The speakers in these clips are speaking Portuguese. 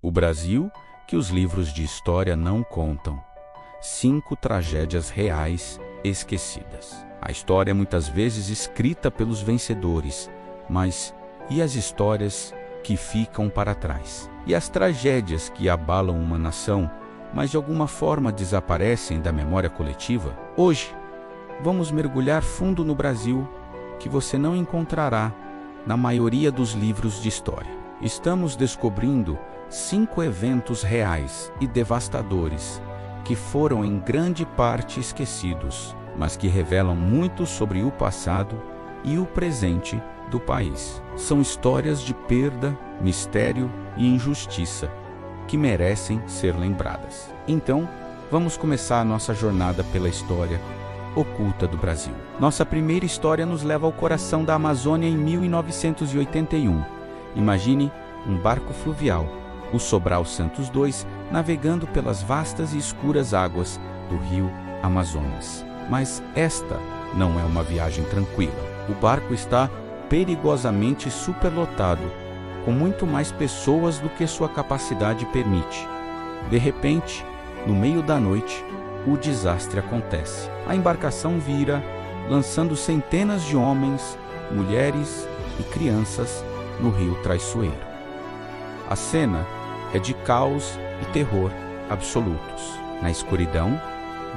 O Brasil que os livros de história não contam. 5 tragédias reais esquecidas. A história é muitas vezes escrita pelos vencedores, mas e as histórias que ficam para trás? E as tragédias que abalam uma nação, mas de alguma forma desaparecem da memória coletiva? Hoje, vamos mergulhar fundo no Brasil, que você não encontrará na maioria dos livros de história. Estamos descobrindo 5 eventos reais e devastadores que foram em grande parte esquecidos, mas que revelam muito sobre o passado e o presente do país. São histórias de perda, mistério e injustiça que merecem ser lembradas. Então, vamos começar a nossa jornada pela história oculta do Brasil. Nossa primeira história nos leva ao coração da Amazônia em 1981. Imagine um barco fluvial, o Sobral Santos II, navegando pelas vastas e escuras águas do rio Amazonas. Mas esta não é uma viagem tranquila. O barco está perigosamente superlotado, com muito mais pessoas do que sua capacidade permite. De repente, no meio da noite, o desastre acontece. A embarcação vira, lançando centenas de homens, mulheres e crianças no rio traiçoeiro. A cena é de caos e terror absolutos. Na escuridão,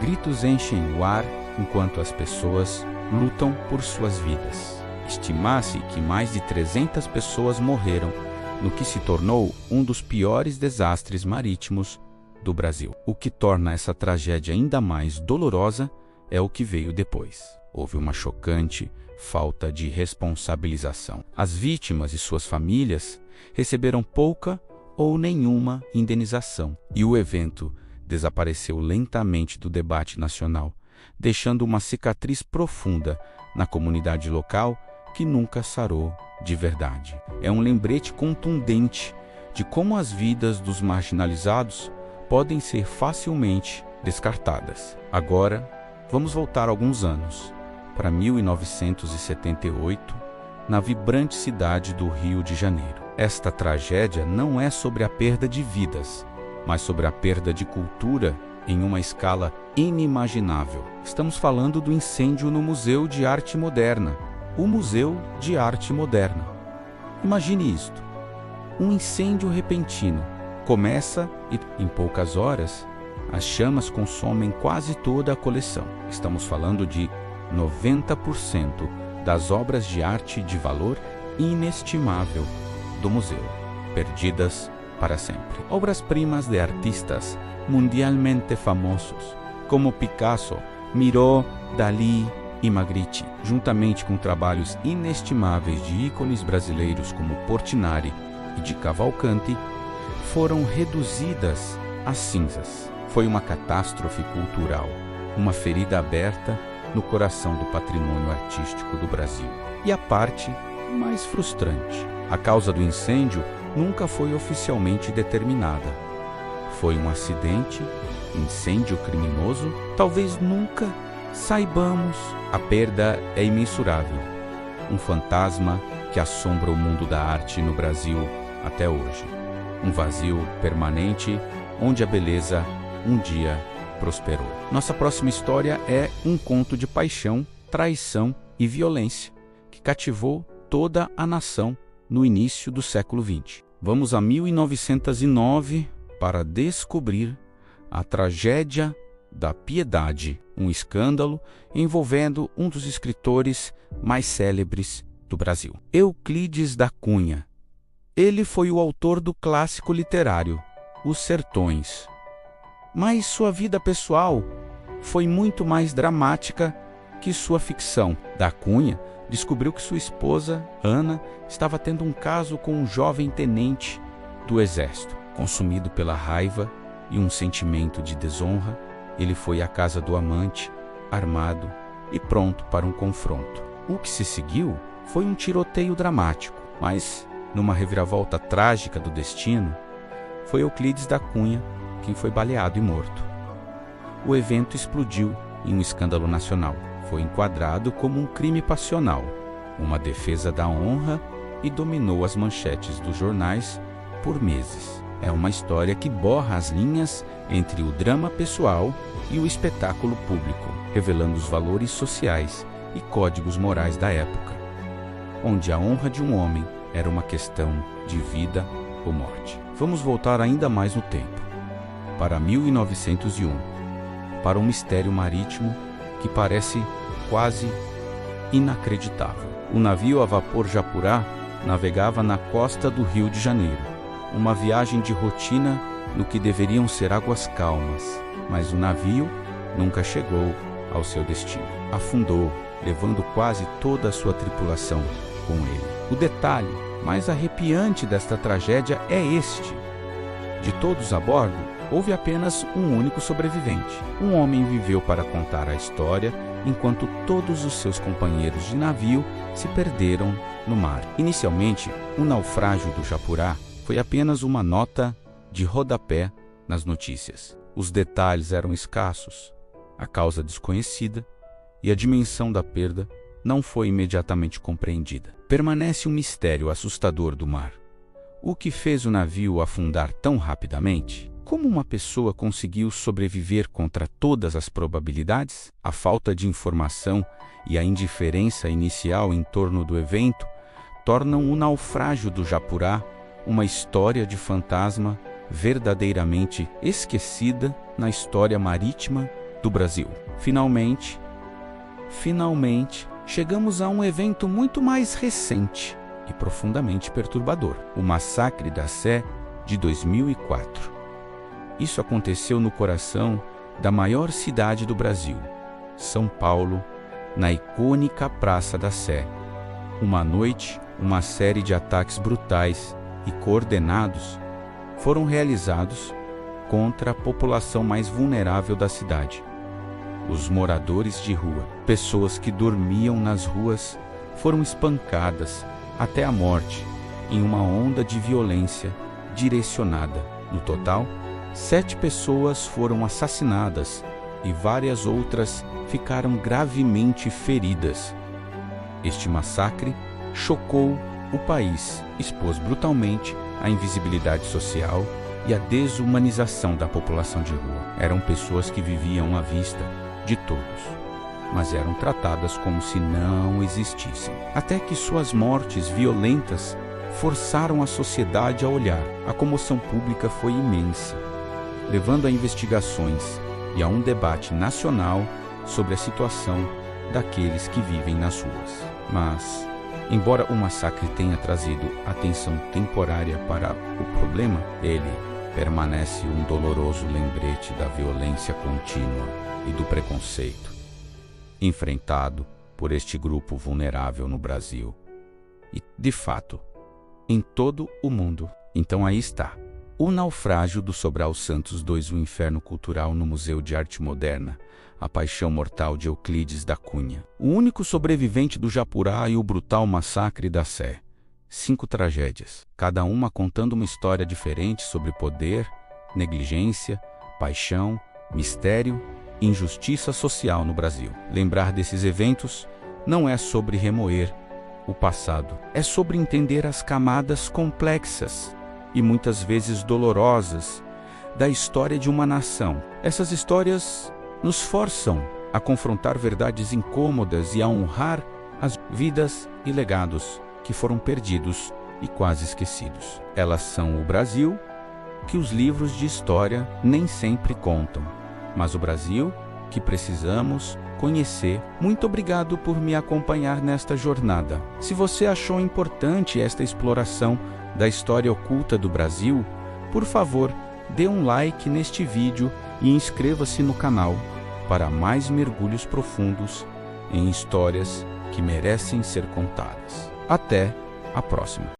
gritos enchem o ar enquanto as pessoas lutam por suas vidas. Estima-se que mais de 300 pessoas morreram no que se tornou um dos piores desastres marítimos do Brasil. O que torna essa tragédia ainda mais dolorosa é o que veio depois. Houve uma chocante falta de responsabilização. As vítimas e suas famílias receberam pouca ou nenhuma indenização, e o evento desapareceu lentamente do debate nacional, deixando uma cicatriz profunda na comunidade local que nunca sarou de verdade. É um lembrete contundente de como as vidas dos marginalizados podem ser facilmente descartadas. Agora, vamos voltar alguns anos, para 1978, na vibrante cidade do Rio de Janeiro. Esta tragédia não é sobre a perda de vidas, mas sobre a perda de cultura em uma escala inimaginável. Estamos falando do incêndio no Museu de Arte Moderna, o Museu de Arte Moderna. Imagine isto: um incêndio repentino começa e, em poucas horas, as chamas consomem quase toda a coleção. Estamos falando de 90% das obras de arte de valor inestimável do museu, perdidas para sempre. Obras-primas de artistas mundialmente famosos, como Picasso, Miró, Dalí e Magritte, juntamente com trabalhos inestimáveis de ícones brasileiros como Portinari e de Cavalcanti, foram reduzidas a cinzas. Foi uma catástrofe cultural, uma ferida aberta no coração do patrimônio artístico do Brasil. E a parte mais frustrante: a causa do incêndio nunca foi oficialmente determinada. Foi um acidente, incêndio criminoso? Talvez nunca saibamos. A perda é imensurável, um fantasma que assombra o mundo da arte no Brasil até hoje. Um vazio permanente onde a beleza um dia prosperou. Nossa próxima história é um conto de paixão, traição e violência que cativou toda a nação no início do século XX. Vamos a 1909 para descobrir a tragédia da Piedade, um escândalo envolvendo um dos escritores mais célebres do Brasil, Euclides da Cunha. Ele foi o autor do clássico literário Os Sertões. Mas sua vida pessoal foi muito mais dramática que sua ficção. Da Cunha descobriu que sua esposa, Ana, estava tendo um caso com um jovem tenente do exército. Consumido pela raiva e um sentimento de desonra, ele foi à casa do amante, armado e pronto para um confronto. O que se seguiu foi um tiroteio dramático, mas, numa reviravolta trágica do destino, foi Euclides da Cunha quem foi baleado e morto. O evento explodiu em um escândalo nacional. Foi enquadrado como um crime passional, uma defesa da honra, e dominou as manchetes dos jornais por meses. É uma história que borra as linhas entre o drama pessoal e o espetáculo público, revelando os valores sociais e códigos morais da época, onde a honra de um homem era uma questão de vida ou morte. Vamos voltar ainda mais no tempo, para 1901, para um mistério marítimo que parece quase inacreditável. O navio a vapor Japurá navegava na costa do Rio de Janeiro, uma viagem de rotina no que deveriam ser águas calmas, mas o navio nunca chegou ao seu destino. Afundou, levando quase toda a sua tripulação com ele. O detalhe mais arrepiante desta tragédia é este: de todos a bordo, houve apenas um único sobrevivente. Um homem viveu para contar a história, enquanto todos os seus companheiros de navio se perderam no mar. Inicialmente, o naufrágio do Japurá foi apenas uma nota de rodapé nas notícias. Os detalhes eram escassos, a causa desconhecida e a dimensão da perda não foi imediatamente compreendida. Permanece um mistério assustador do mar. O que fez o navio afundar tão rapidamente? Como uma pessoa conseguiu sobreviver contra todas as probabilidades? A falta de informação e a indiferença inicial em torno do evento tornam o naufrágio do Japurá uma história de fantasma verdadeiramente esquecida na história marítima do Brasil. Finalmente, chegamos a um evento muito mais recente e profundamente perturbador: o Massacre da Sé de 2004. Isso aconteceu no coração da maior cidade do Brasil, São Paulo, na icônica Praça da Sé. Uma noite, uma série de ataques brutais e coordenados foram realizados contra a população mais vulnerável da cidade, os moradores de rua. Pessoas que dormiam nas ruas foram espancadas até a morte em uma onda de violência direcionada. No total, 7 pessoas foram assassinadas e várias outras ficaram gravemente feridas. Este massacre chocou o país, expôs brutalmente a invisibilidade social e a desumanização da população de rua. Eram pessoas que viviam à vista de todos, mas eram tratadas como se não existissem. Até que suas mortes violentas forçaram a sociedade a olhar. A comoção pública foi imensa, levando a investigações e a um debate nacional sobre a situação daqueles que vivem nas ruas. Mas, embora o massacre tenha trazido atenção temporária para o problema, ele permanece um doloroso lembrete da violência contínua e do preconceito enfrentado por este grupo vulnerável no Brasil e, de fato, em todo o mundo. Então aí está: O Naufrágio do Sobral Santos II, o Inferno Cultural no Museu de Arte Moderna, A Paixão Mortal de Euclides da Cunha, o único sobrevivente do Japurá e o brutal massacre da Sé. 5 tragédias, cada uma contando uma história diferente sobre poder, negligência, paixão, mistério e injustiça social no Brasil. Lembrar desses eventos não é sobre remoer o passado, é sobre entender as camadas complexas e muitas vezes dolorosas da história de uma nação. Essas histórias nos forçam a confrontar verdades incômodas e a honrar as vidas e legados que foram perdidos e quase esquecidos. Elas são o Brasil que os livros de história nem sempre contam, mas o Brasil que precisamos conhecer. Muito obrigado por me acompanhar nesta jornada. Se você achou importante esta exploração da história oculta do Brasil, por favor, dê um like neste vídeo e inscreva-se no canal para mais mergulhos profundos em histórias que merecem ser contadas. Até a próxima!